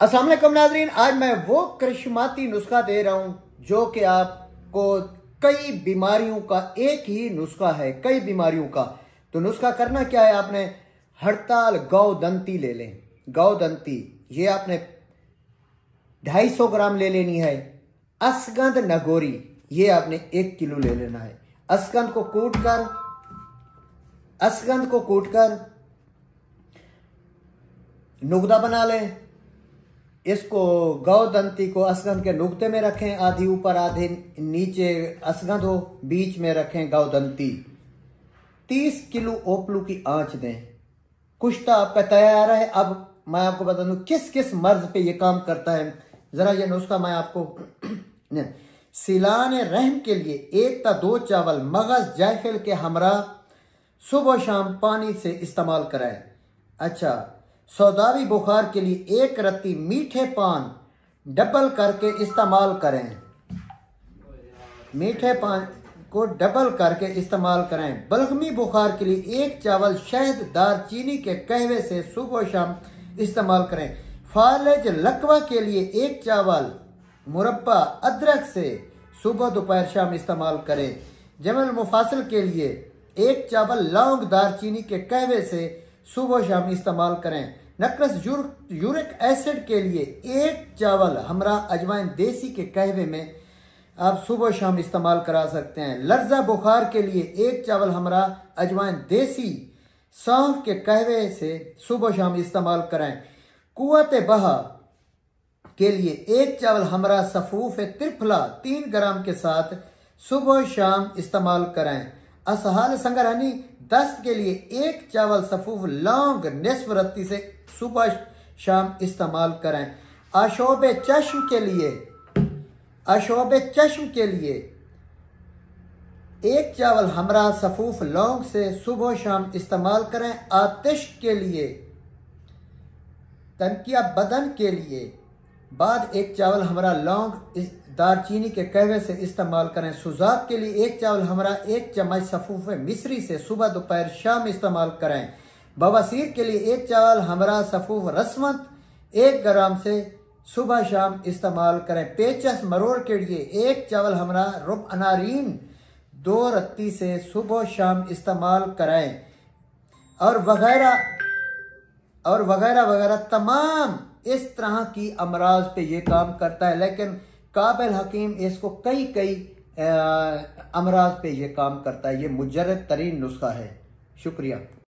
अस्सलाम वालेकुम नाज़रीन, आज मैं वो करिश्माती नुस्खा दे रहा हूँ जो कि आपको कई बीमारियों का एक ही नुस्खा है, कई बीमारियों का। तो नुस्खा करना क्या है, आपने हड़ताल गौदंती ले लें। गौदंती ये आपने 250 ग्राम ले लेनी है। असगंध नगोरी ये आपने 1 किलो ले लेना है। असगंध को कूटकर नुगदा बना लें। इसको गौदंती को असगंध के नुक्ते में रखें, आधी ऊपर आधे नीचे असगंध हो, बीच में रखें गौदंती। 30 किलो ओपलू की आंच दें। कुश्ता आपका तैयार है। अब मैं आपको बता दूं किस किस मर्ज पे ये काम करता है। जरा ये नुस्खा मैं आपको सिलान रहम के लिए 1 या 2 चावल मगज जायफल के हमरा सुबह शाम पानी से इस्तेमाल कराएं। अच्छा, सौदावी बुखार के लिए 1 रत्ती मीठे पान डबल करके इस्तेमाल करें। मीठे पान को डबल करके इस्तेमाल करें। बलगमी बुखार के लिए 1 चावल शहद दारचीनी के कहवे से सुबह शाम इस्तेमाल करें। फालज लकवा के लिए 1 चावल मुरब्बा अदरक से सुबह दोपहर शाम इस्तेमाल करें। जमल मुफासिल के लिए 1 चावल लौंग दारचीनी के कहवे से सुबह शाम इस्तेमाल करें। नकरस यूरिक एसिड के लिए 1 चावल हमरा अजवाइन देसी के कहवे में आप सुबह शाम इस्तेमाल करा सकते हैं। लर्जा बुखार के लिए 1 चावल हमरा अजवाइन देसी सौंफ के कहवे से सुबह शाम इस्तेमाल करें। कुव्वत बहा के लिए 1 चावल हमरा सफूफ त्रिफला 3 ग्राम के साथ सुबह शाम इस्तेमाल करें। असहाल संगरहनी दस्त के लिए 1 चावल सफूफ लौंग निस्फ रत्ती से सुबह शाम इस्तेमाल करें। आशोब चश्म के लिए 1 चावल हमरा सफूफ लौंग से सुबह शाम इस्तेमाल करें। आतिश के लिए तनकिया बदन के लिए बाद 1 चावल हमरा लौंग दारचीनी के कहवे से इस्तेमाल करें। सुजाक के लिए 1 चावल हमरा 1 चम्मच सफूफ मिस्री से सुबह दोपहर शाम इस्तेमाल करें। बवासीर के लिए 1 चावल हमरा सफूफ रसमत 1 ग्राम से सुबह शाम इस्तेमाल करें। पेचस मरोड़ के लिए 1 चावल हमरा रुब अनारीन 2 रत्ती से सुबह शाम इस्तेमाल करें। और वगैरह तमाम इस तरह की अमराज पे ये काम करता है। लेकिन काबिल हकीम इसको कई अमराज पे ये काम करता है। ये मुजर्रद तरीन नुस्खा है। शुक्रिया।